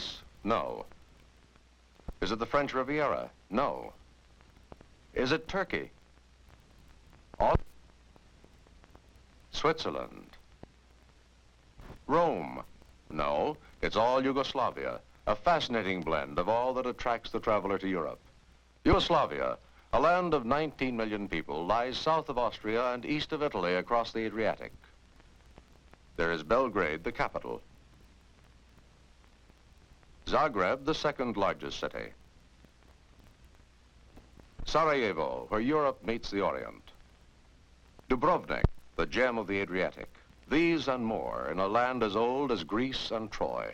Greece? No. Is it the French Riviera? No. Is it Turkey? Switzerland? Rome? No, it's all Yugoslavia, a fascinating blend of all that attracts the traveler to Europe. Yugoslavia, a land of 19 million people, lies south of Austria and east of Italy across the Adriatic. There is Belgrade, the capital. Zagreb, the second largest city. Sarajevo, where Europe meets the Orient. Dubrovnik, the gem of the Adriatic. These and more in a land as old as Greece and Troy.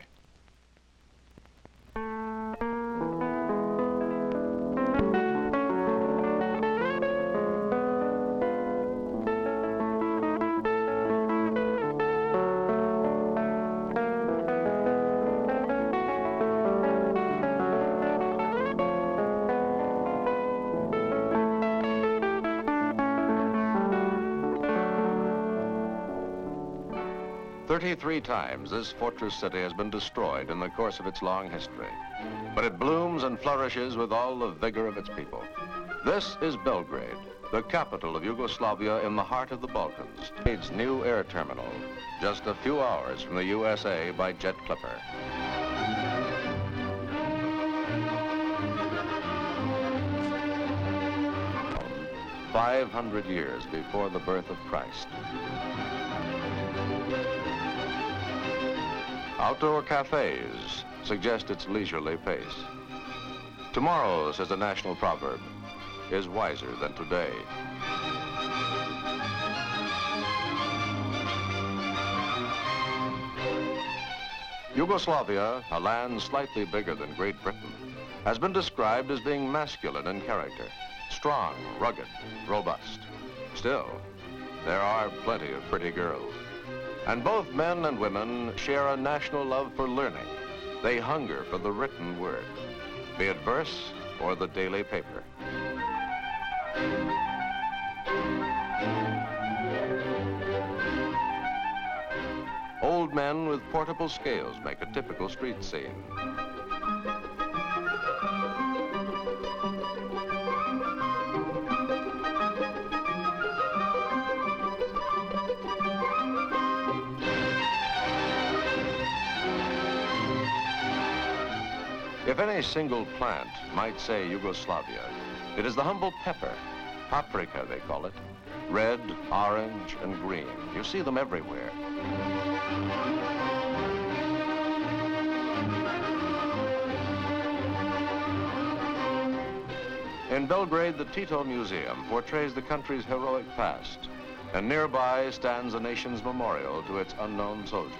Three times this fortress city has been destroyed in the course of its long history, but it blooms and flourishes with all the vigor of its people. This is Belgrade, the capital of Yugoslavia in the heart of the Balkans. Its new air terminal, just a few hours from the USA by jet clipper. "500 years before the birth of Christ. Outdoor cafes suggest its leisurely pace. Tomorrow, says the national proverb, is wiser than today. Yugoslavia, a land slightly bigger than Great Britain, has been described as being masculine in character, strong, rugged, robust. Still, there are plenty of pretty girls. And both men and women share a national love for learning. They hunger for the written word, be it verse or the daily paper. Old men with portable scales make a typical street scene. If any single plant might say Yugoslavia, it is the humble pepper, paprika they call it, red, orange, and green. You see them everywhere. In Belgrade, the Tito Museum portrays the country's heroic past, and nearby stands a nation's memorial to its unknown soldiers.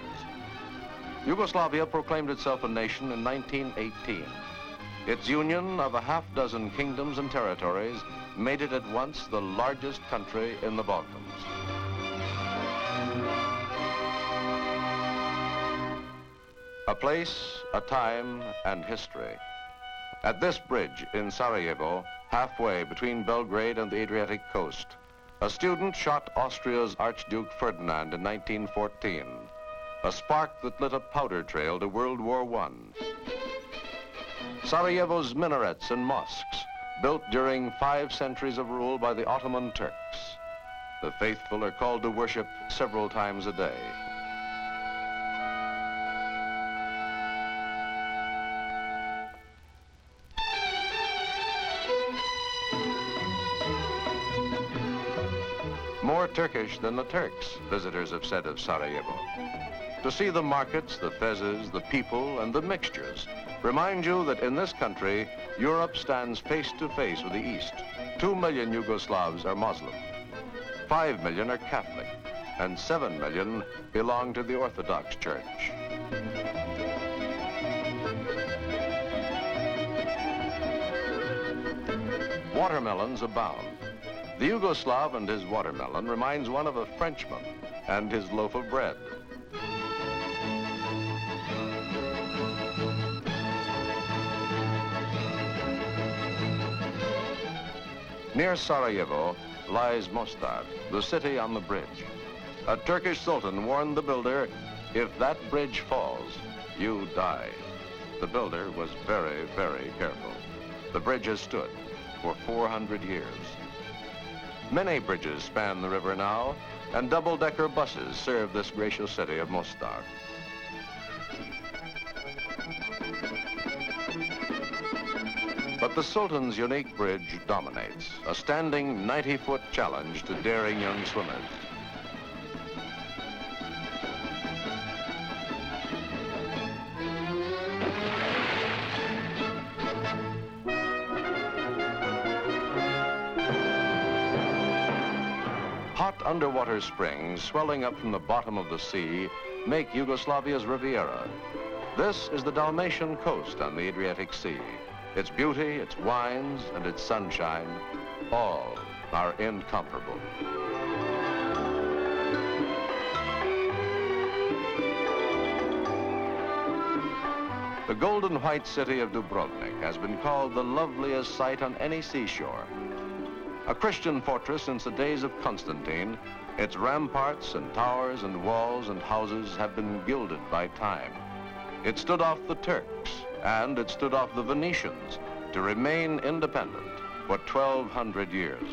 Yugoslavia proclaimed itself a nation in 1918. Its union of a half-dozen kingdoms and territories made it at once the largest country in the Balkans. A place, a time, and history. At this bridge in Sarajevo, halfway between Belgrade and the Adriatic coast, a student shot Austria's Archduke Ferdinand in 1914. A spark that lit a powder trail to World War I. Sarajevo's minarets and mosques, built during 5 centuries of rule by the Ottoman Turks. The faithful are called to worship several times a day. More Turkish than the Turks, visitors have said of Sarajevo. To see the markets, the fezzes, the people, and the mixtures remind you that in this country, Europe stands face to face with the East. 2 million Yugoslavs are Muslim, 5 million are Catholic, and 7 million belong to the Orthodox Church. Watermelons abound. The Yugoslav and his watermelon reminds one of a Frenchman and his loaf of bread. Near Sarajevo lies Mostar, the city on the bridge. A Turkish sultan warned the builder, if that bridge falls, you die. the builder was very, very careful. The bridge has stood for 400 years. Many bridges span the river now, and double-decker buses serve this gracious city of Mostar. But the Sultan's unique bridge dominates, a standing 90-foot challenge to daring young swimmers. Hot underwater springs swelling up from the bottom of the sea make Yugoslavia's Riviera. This is the Dalmatian Coast on the Adriatic Sea. Its beauty, its wines, and its sunshine, all are incomparable. The golden white city of Dubrovnik has been called the loveliest sight on any seashore. A Christian fortress since the days of Constantine, its ramparts and towers and walls and houses have been gilded by time. It stood off the Turks, and it stood off the Venetians to remain independent for 1,200 years.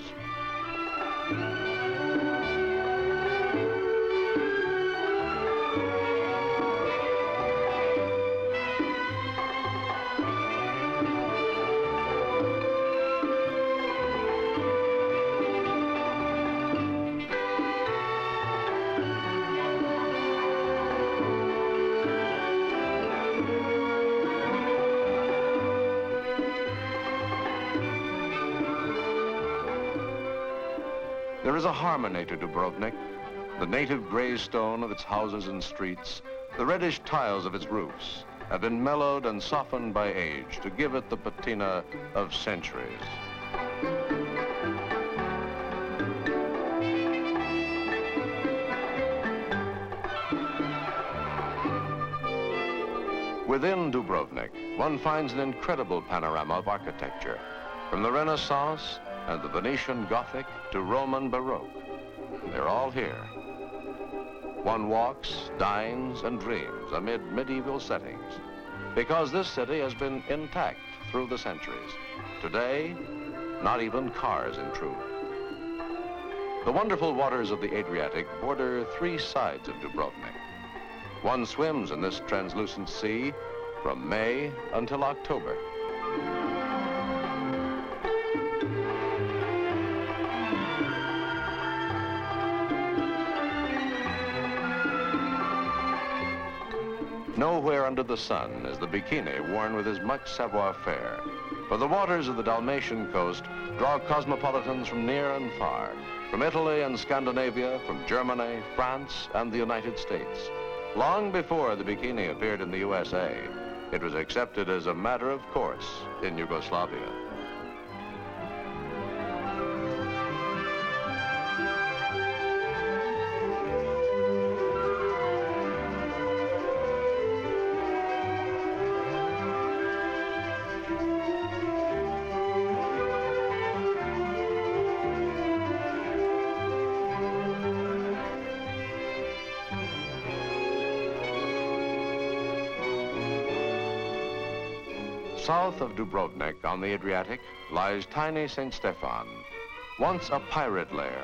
There is a harmony to Dubrovnik. The native gray stone of its houses and streets, the reddish tiles of its roofs, have been mellowed and softened by age to give it the patina of centuries. Within Dubrovnik, one finds an incredible panorama of architecture, from the Renaissance and the Venetian Gothic to Roman Baroque. They're all here. One walks, dines, and dreams amid medieval settings, because this city has been intact through the centuries. Today, not even cars intrude. The wonderful waters of the Adriatic border three sides of Dubrovnik. One swims in this translucent sea from May until October. Nowhere under the sun is the bikini worn with as much savoir-faire, for the waters of the Dalmatian coast draw cosmopolitans from near and far, from Italy and Scandinavia, from Germany, France, and the United States. Long before the bikini appeared in the USA, it was accepted as a matter of course in Yugoslavia. South of Dubrovnik on the Adriatic lies tiny St. Stefan, once a pirate lair,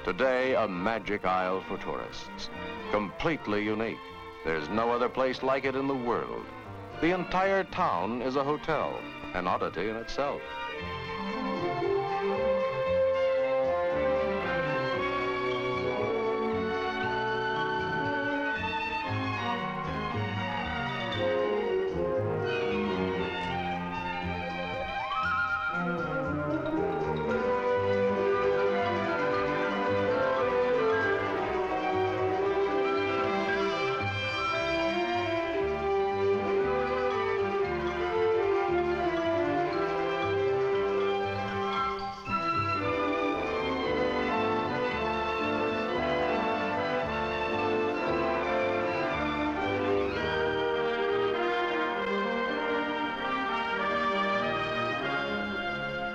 today a magic isle for tourists. Completely unique. There's no other place like it in the world. The entire town is a hotel, an oddity in itself.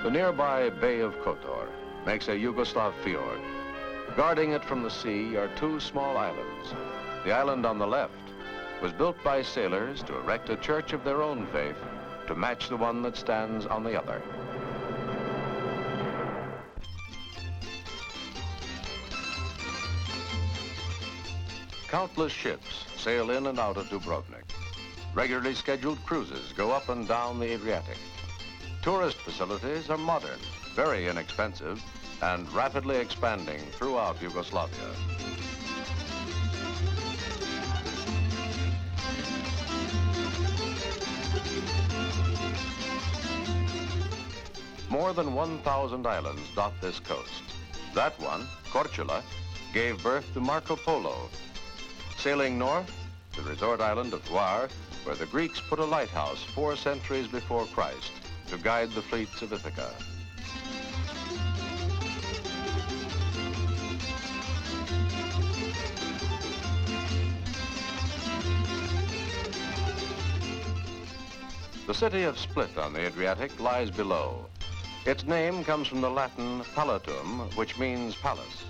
The nearby Bay of Kotor makes a Yugoslav fjord. Guarding it from the sea are two small islands. The island on the left, was built by sailors to erect a church of their own faith to match the one that stands on the other. Countless ships sail in and out of Dubrovnik. Regularly scheduled cruises go up and down the Adriatic. Tourist facilities are modern, very inexpensive, and rapidly expanding throughout Yugoslavia. More than 1,000 islands dot this coast. That one, Korčula, gave birth to Marco Polo. Sailing north, the resort island of Hvar, where the Greeks put a lighthouse 4 centuries before Christ to guide the fleets of Ithaca. The city of Split on the Adriatic lies below. Its name comes from the Latin palatum, which means palace.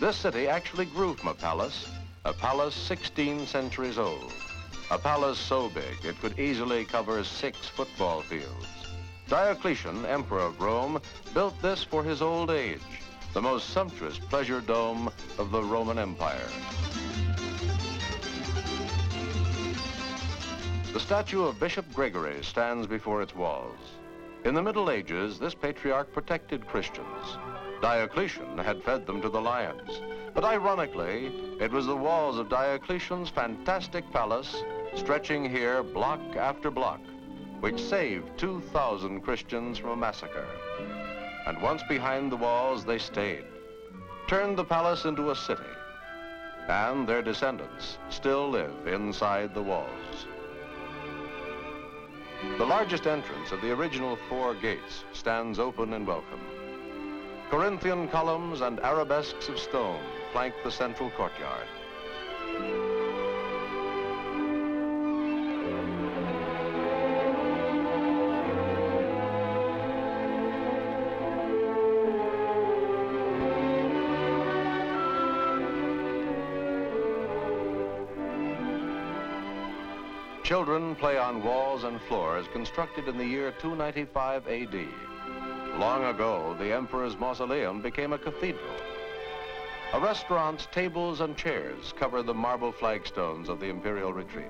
This city actually grew from a palace 16 centuries old. A palace so big it could easily cover 6 football fields. Diocletian, emperor of Rome, built this for his old age, the most sumptuous pleasure dome of the Roman Empire. The statue of Bishop Gregory stands before its walls. In the Middle Ages, this patriarch protected Christians. Diocletian had fed them to the lions. But ironically, it was the walls of Diocletian's fantastic palace, stretching here block after block, which saved 2,000 Christians from a massacre. And once behind the walls, they stayed, turned the palace into a city, and their descendants still live inside the walls. The largest entrance of the original 4 gates stands open and welcome. Corinthian columns and arabesques of stone flank the central courtyard. Children play on walls and floors constructed in the year 295 AD. Long ago, the emperor's mausoleum became a cathedral. A restaurant's tables and chairs cover the marble flagstones of the imperial retreat.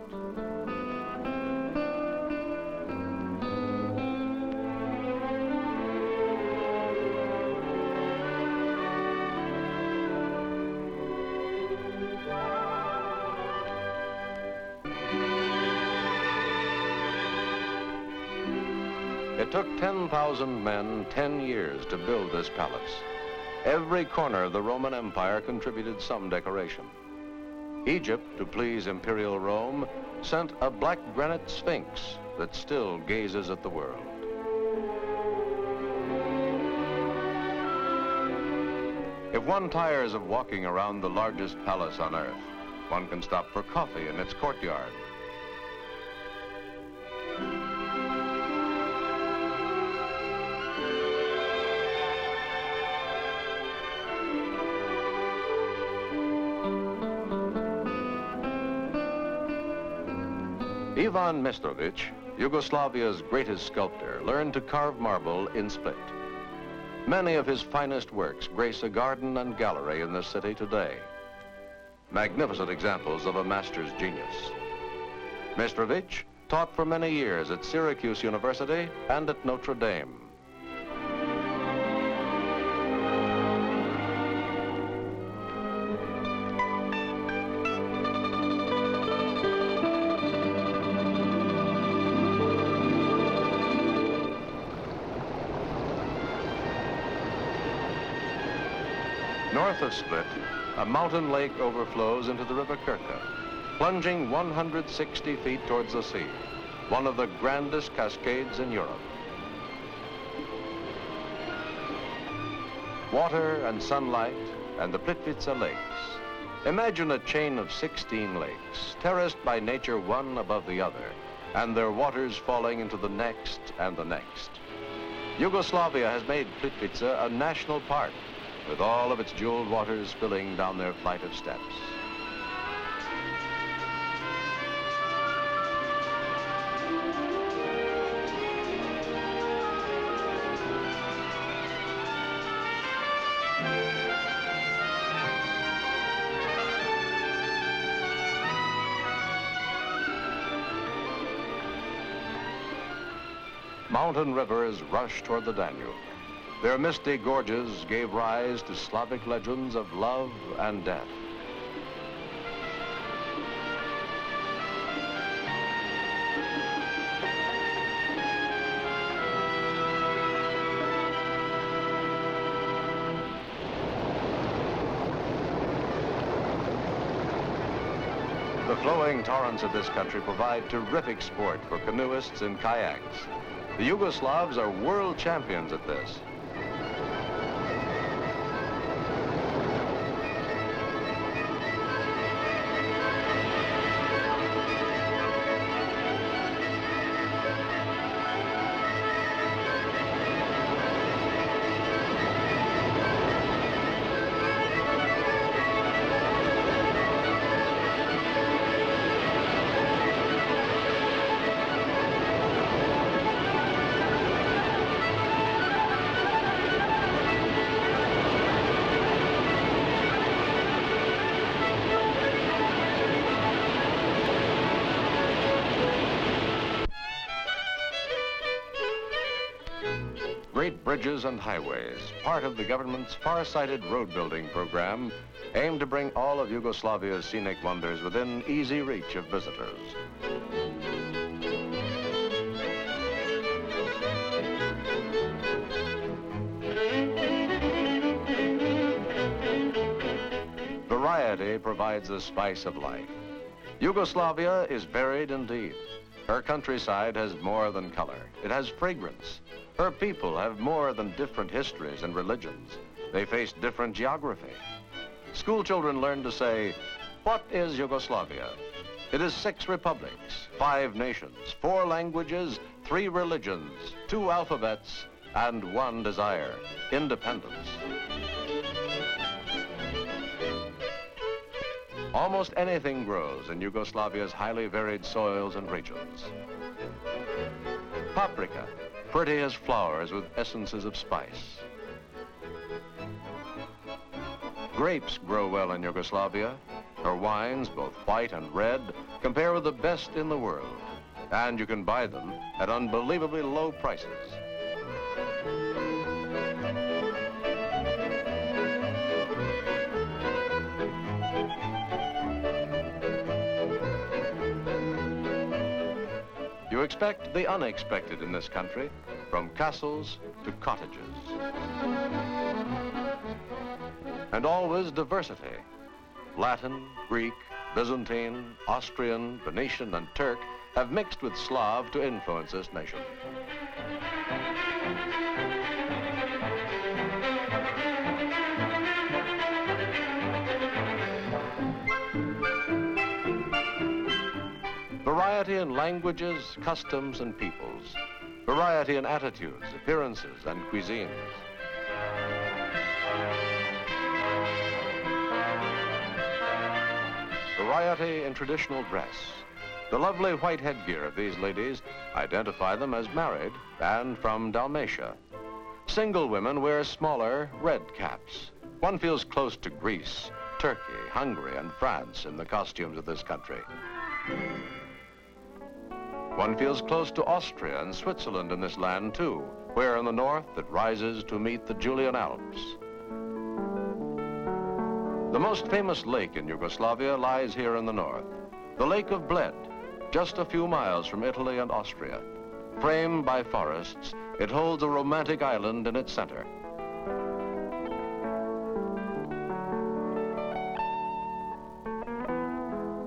It took 10,000 men 10 years to build this palace. Every corner of the Roman Empire contributed some decoration. Egypt, to please Imperial Rome, sent a black granite sphinx that still gazes at the world. If one tires of walking around the largest palace on earth, one can stop for coffee in its courtyard. Ivan Mestrovic, Yugoslavia's greatest sculptor, learned to carve marble in Split. Many of his finest works grace a garden and gallery in this city today. Magnificent examples of a master's genius. Mestrovic taught for many years at Syracuse University and at Notre Dame. North of Split, a mountain lake overflows into the River Krka, plunging 160 feet towards the sea, one of the grandest cascades in Europe. Water and sunlight and the Plitvice Lakes. Imagine a chain of 16 lakes, terraced by nature one above the other, and their waters falling into the next and the next. Yugoslavia has made Plitvice a national park, with all of its jeweled waters spilling down their flight of steps. mountain rivers rush toward the Danube. Their misty gorges gave rise to Slavic legends of love and death. The flowing torrents of this country provide terrific sport for canoeists and kayaks. The Yugoslavs are world champions at this. Great bridges and highways, part of the government's far-sighted road building program, aim to bring all of Yugoslavia's scenic wonders within easy reach of visitors. Variety provides the spice of life. Yugoslavia is varied indeed. Her countryside has more than color. It has fragrance. Her people have more than different histories and religions. They face different geography. School children learn to say, what is Yugoslavia? It is 6 republics, 5 nations, 4 languages, 3 religions, 2 alphabets, and 1 desire, independence. Almost anything grows in Yugoslavia's highly varied soils and regions. Paprika, pretty as flowers with essences of spice. Grapes grow well in Yugoslavia. Her wines, both white and red, compare with the best in the world. And you can buy them at unbelievably low prices. You expect the unexpected in this country, from castles to cottages. And always diversity. Latin, Greek, Byzantine, Austrian, Venetian, and Turk have mixed with Slav to influence this nation. Variety in languages, customs, and peoples. Variety in attitudes, appearances, and cuisines. Variety in traditional dress. The lovely white headgear of these ladies identify them as married and from Dalmatia. Single women wear smaller red caps. One feels close to Greece, Turkey, Hungary, and France in the costumes of this country. One feels close to Austria and Switzerland in this land, too, where in the north it rises to meet the Julian Alps. The most famous lake in Yugoslavia lies here in the north, the Lake of Bled, just a few miles from Italy and Austria. Framed by forests, it holds a romantic island in its center.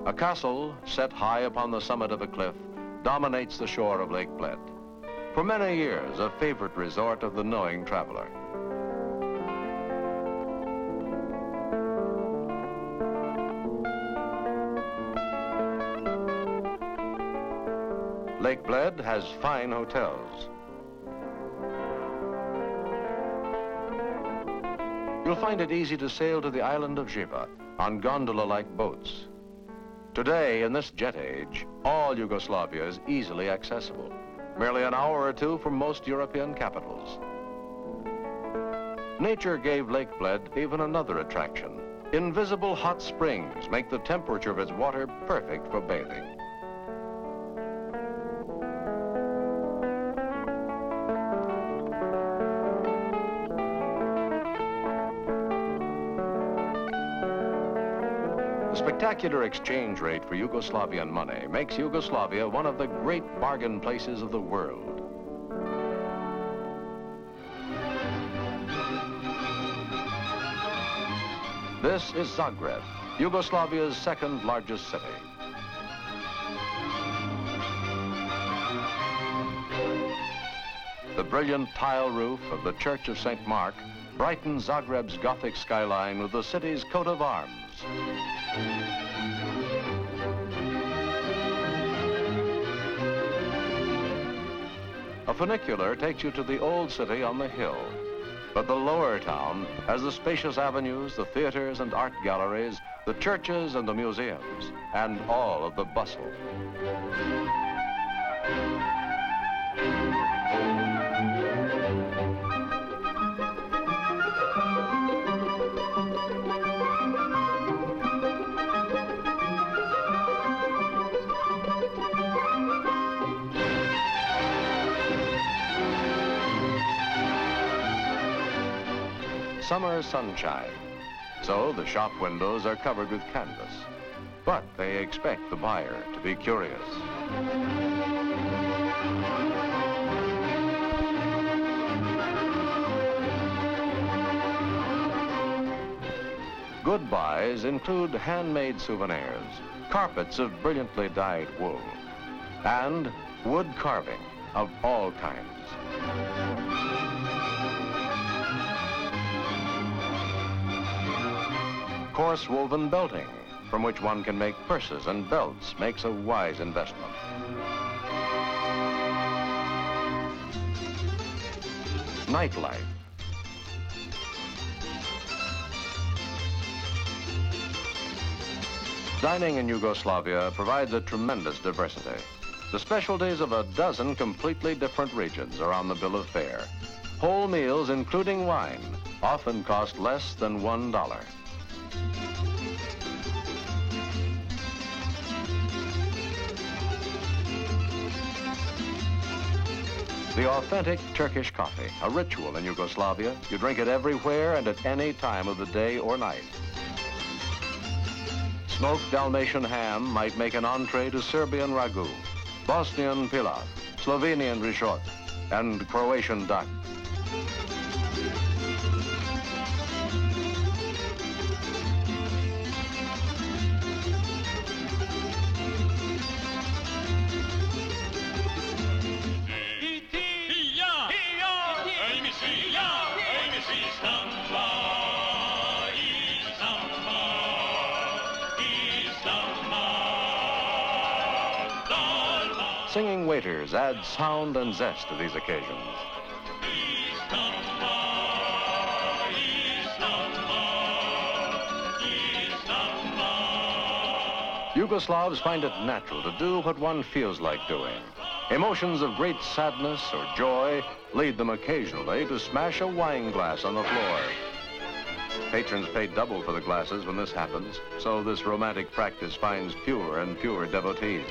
A castle set high upon the summit of a cliff dominates the shore of Lake Bled. For many years, a favorite resort of the knowing traveler. Lake Bled has fine hotels. You'll find it easy to sail to the island of Živa on gondola-like boats. Today, in this jet age, all Yugoslavia is easily accessible, merely an hour or 2 from most European capitals. Nature gave Lake Bled even another attraction. Invisible hot springs make the temperature of its water perfect for bathing. spectacular exchange rate for Yugoslavian money makes Yugoslavia one of the great bargain places of the world. This is Zagreb, Yugoslavia's second largest city. The brilliant tile roof of the Church of St. Mark brightens Zagreb's Gothic skyline with the city's coat of arms. A funicular takes you to the old city on the hill, but the lower town has the spacious avenues, the theaters and art galleries, the churches and the museums, and all of the bustle. Summer sunshine, so the shop windows are covered with canvas, but they expect the buyer to be curious. Good buys include handmade souvenirs, carpets of brilliantly dyed wool, and wood carving of all kinds. Coarse woven belting, from which one can make purses and belts, makes a wise investment. Nightlife. Dining in Yugoslavia provides a tremendous diversity. The specialties of a dozen completely different regions are on the bill of fare. Whole meals, including wine, often cost less than $1. The authentic Turkish coffee, a ritual in Yugoslavia. You drink it everywhere and at any time of the day or night. Smoked Dalmatian ham might make an entree to Serbian ragu, Bosnian pilav, Slovenian risotto, and Croatian duck. Singing waiters add sound and zest to these occasions. Yugoslavs find it natural to do what one feels like doing. Emotions of great sadness or joy lead them occasionally to smash a wine glass on the floor. Patrons pay double for the glasses when this happens, so this romantic practice finds fewer and fewer devotees.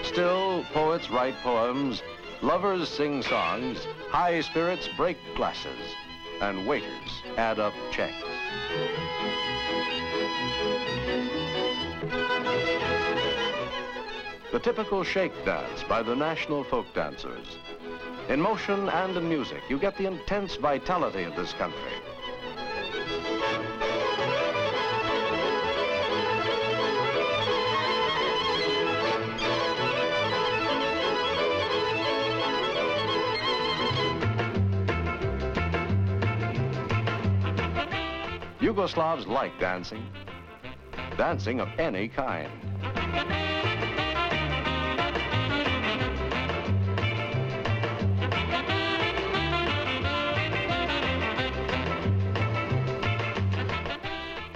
Still, poets write poems, lovers sing songs, high spirits break glasses, and waiters add up checks. The typical shake dance by the national folk dancers. In motion and in music, you get the intense vitality of this country. Yugoslavs like dancing, dancing of any kind.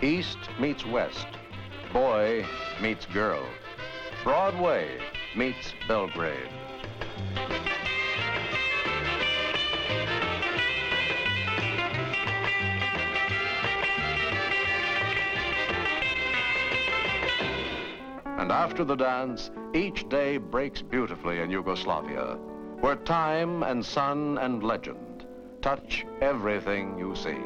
East meets West, boy meets girl, Broadway meets Belgrade. And after the dance, each day breaks beautifully in Yugoslavia, where time and sun and legend touch everything you see.